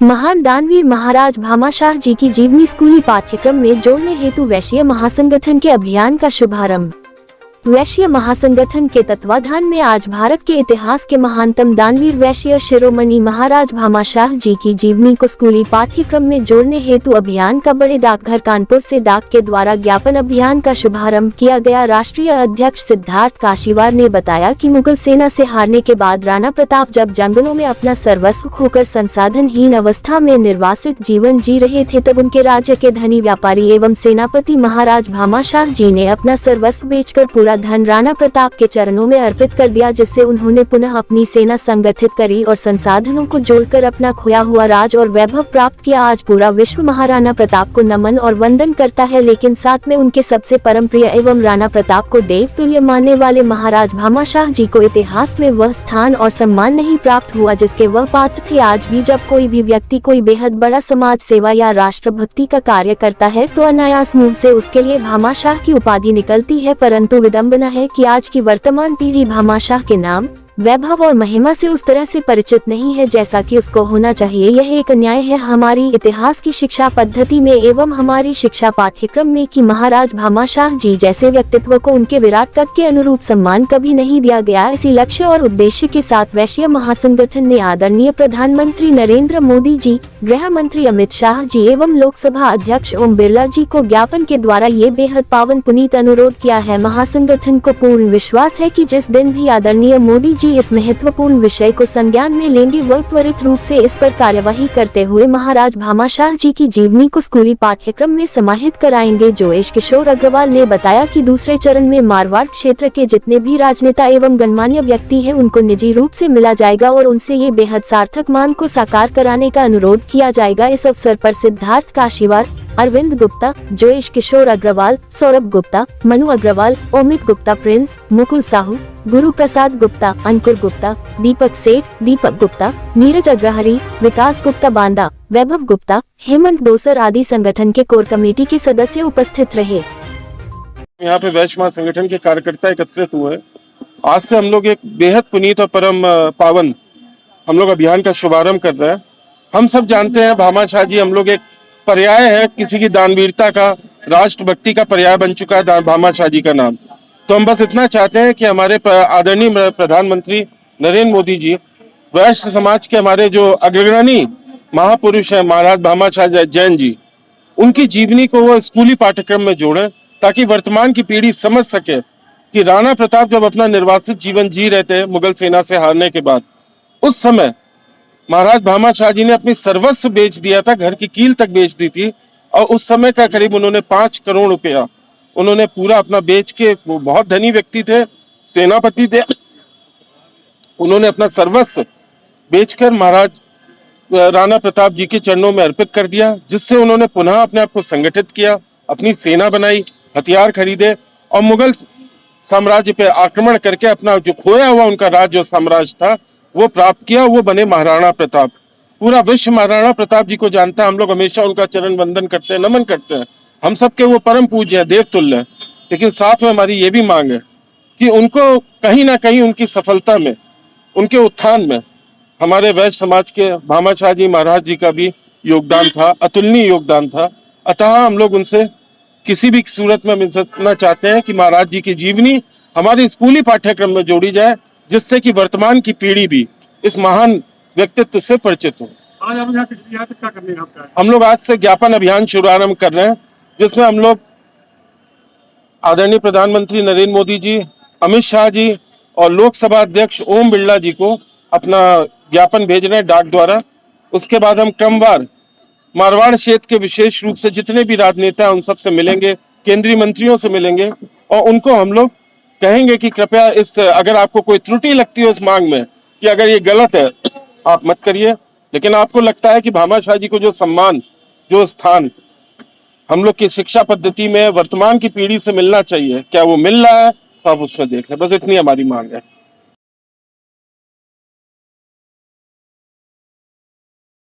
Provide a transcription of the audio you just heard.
महान दानवीर महाराज भामाशाह जी की जीवनी स्कूली पाठ्यक्रम में जोड़ने हेतु वैश्य महासंगठन के अभियान का शुभारंभ। वैश्य महासंगठन के तत्वाधान में आज भारत के इतिहास के महानतम दानवीर वैश्य शिरोमणि महाराज भामाशाह जी की जीवनी को स्कूली पाठ्यक्रम में जोड़ने हेतु अभियान का बड़े डाकघर कानपुर से डाक के द्वारा ज्ञापन अभियान का शुभारंभ किया गया। राष्ट्रीय अध्यक्ष सिद्धार्थ काशीवार ने बताया कि मुगल सेना से हारने के बाद राणा प्रताप जब जंगलों में अपना सर्वस्व खोकर संसाधनहीन अवस्था में निर्वासित जीवन जी रहे थे, तब उनके राज्य के धनी व्यापारी एवं सेनापति महाराज भामाशाह जी ने अपना सर्वस्व बेचकर पूरा धन राणा प्रताप के चरणों में अर्पित कर दिया, जिससे उन्होंने पुनः अपनी सेना संगठित करी और संसाधनों को जोड़कर अपना खोया हुआ राज और वैभव प्राप्त किया। आज पूरा विश्व महाराणा प्रताप को नमन और वंदन करता है, लेकिन साथ में उनके सबसे परम प्रिय एवं राणा प्रताप को देवतुल्य मानने वाले महाराज भामाशाह जी को इतिहास में वह स्थान और सम्मान नहीं प्राप्त हुआ जिसके वह पात्र थे। आज भी जब कोई भी व्यक्ति कोई बेहद बड़ा समाज सेवा या राष्ट्रभक्ति का कार्य करता है तो अनायास मुंह से उसके लिए भामाशाह की उपाधि निकलती है, परंतु विडंबना है कि आज की वर्तमान पीढ़ी भामाशाह के नाम, वैभव और महिमा से उस तरह से परिचित नहीं है जैसा कि उसको होना चाहिए। यह एक अन्याय है हमारी इतिहास की शिक्षा पद्धति में एवं हमारी शिक्षा पाठ्यक्रम में कि महाराज भामाशाह जी जैसे व्यक्तित्व को उनके विराट कद के अनुरूप सम्मान कभी नहीं दिया गया। इसी लक्ष्य और उद्देश्य के साथ वैश्य महासंगठन ने आदरणीय प्रधानमंत्री नरेंद्र मोदी जी, गृह मंत्री अमित शाह जी एवं लोकसभा अध्यक्ष ओम बिरला जी को ज्ञापन के द्वारा ये बेहद पावन पुनीत अनुरोध किया है। महासंगठन को पूर्ण विश्वास है कि जिस दिन भी आदरणीय मोदी जी इस महत्वपूर्ण विषय को संज्ञान में लेंगे, वह त्वरित रूप से इस पर कार्यवाही करते हुए महाराज भामाशाह जी की जीवनी को स्कूली पाठ्यक्रम में समाहित कराएंगे। जोयेश किशोर अग्रवाल ने बताया कि दूसरे चरण में मारवाड़ क्षेत्र के जितने भी राजनेता एवं गणमान्य व्यक्ति हैं उनको निजी रूप से मिला जाएगा और उनसे ये बेहद सार्थक मांग को साकार कराने का अनुरोध किया जाएगा। इस अवसर पर सिद्धार्थ काशीवार, अरविंद गुप्ता, जोयेश किशोर अग्रवाल, सौरभ गुप्ता, मनु अग्रवाल, ओमित गुप्ता, प्रिंस, मुकुल साहू, गुरु प्रसाद गुप्ता, अंकुर गुप्ता, दीपक सेठ, दीपक गुप्ता, नीरज अग्रहरी, विकास गुप्ता बांदा, वैभव गुप्ता, हेमंत दोसर आदि संगठन के कोर कमेटी के सदस्य उपस्थित रहे। यहाँ पे वैश्य महासंगठन के कार्यकर्ता एकत्रित हुए। आज से हम लोग एक बेहद पुनीत और परम पावन हम लोग अभियान का शुभारंभ कर रहे हैं। हम सब जानते हैं भामाशाह जी हम लोग एक पर्याय है, किसी की दानवीरता का, राष्ट्रभक्ति का पर्याय बन चुका है भामाशाह जी का नाम। तो हम बस इतना चाहते हैं कि हमारे आदरणीय प्रधानमंत्री नरेंद्र मोदी जी वैश्य समाज के हमारे जो अग्रगण्य महापुरुष है महाराज भामाशाह जैन जी, उनकी जीवनी को वो स्कूली पाठ्यक्रम में जोड़े ताकि वर्तमान की पीढ़ी समझ सके कि राणा प्रताप जब अपना निर्वासित जीवन जी रहे थे मुगल सेना से हारने के बाद, उस समय महाराज भामाशाह जी ने अपनी सर्वस्व बेच दिया था, घर की कील तक बेच दी थी और उस समय का करीब उन्होंने 5 करोड़ रुपया उन्होंने पूरा अपना बेच के, वो बहुत धनी व्यक्ति थे, सेनापति थे, उन्होंने अपना सर्वस्व बेचकर महाराज राणा प्रताप जी के चरणों में अर्पित कर दिया, जिससे उन्होंने पुनः अपने आप को संगठित किया, अपनी सेना बनाई, हथियार खरीदे और मुगल साम्राज्य पे आक्रमण करके अपना जो खोया हुआ उनका राज्य और साम्राज्य था वो प्राप्त किया। वो बने महाराणा प्रताप। पूरा विश्व महाराणा प्रताप जी को जानता है। हम लोग हमेशा उनका चरण वंदन करते हैं, नमन करते हैं। हम सबके वो परम पूज्य है, देवतुल्य है। लेकिन साथ में हमारी ये भी मांग है कि उनको कहीं ना कहीं उनकी सफलता में, उनके उत्थान में हमारे वैश्य समाज के भामाशाह जी महाराज जी का भी योगदान था, अतुलनीय योगदान था। अतः हम लोग उनसे किसी भी सूरत में मिलना चाहते हैं कि महाराज जी की जीवनी हमारे स्कूली पाठ्यक्रम में जोड़ी जाए, जिससे कि वर्तमान की पीढ़ी भी इस महान व्यक्तित्व से परिचित हो। आज हम यहाँ क्या करने हैं? हम लोग आज से ज्ञापन अभियान शुभारंभ कर रहे हैं, जिसमें हम लोग आदरणीय प्रधानमंत्री नरेंद्र मोदी जी, अमित शाह जी और लोकसभा अध्यक्ष ओम बिरला जी को अपना ज्ञापन भेज रहे हैं डाक द्वारा। उसके बाद हम क्रमवार मारवाड़ क्षेत्र के विशेष रूप से जितने भी राजनेता हैं उन सब से मिलेंगे, केंद्रीय मंत्रियों से मिलेंगे और उनको हम लोग कहेंगे कि कृपया इस, अगर आपको कोई त्रुटि लगती है इस मांग में कि अगर ये गलत है आप मत करिए, लेकिन आपको लगता है कि भामाशाह जी को जो सम्मान, जो स्थान हम लोग की शिक्षा पद्धति में वर्तमान की पीढ़ी से मिलना चाहिए, क्या वो मिल रहा है, तो आप उसमें देख लें। बस इतनी हमारी मांग है।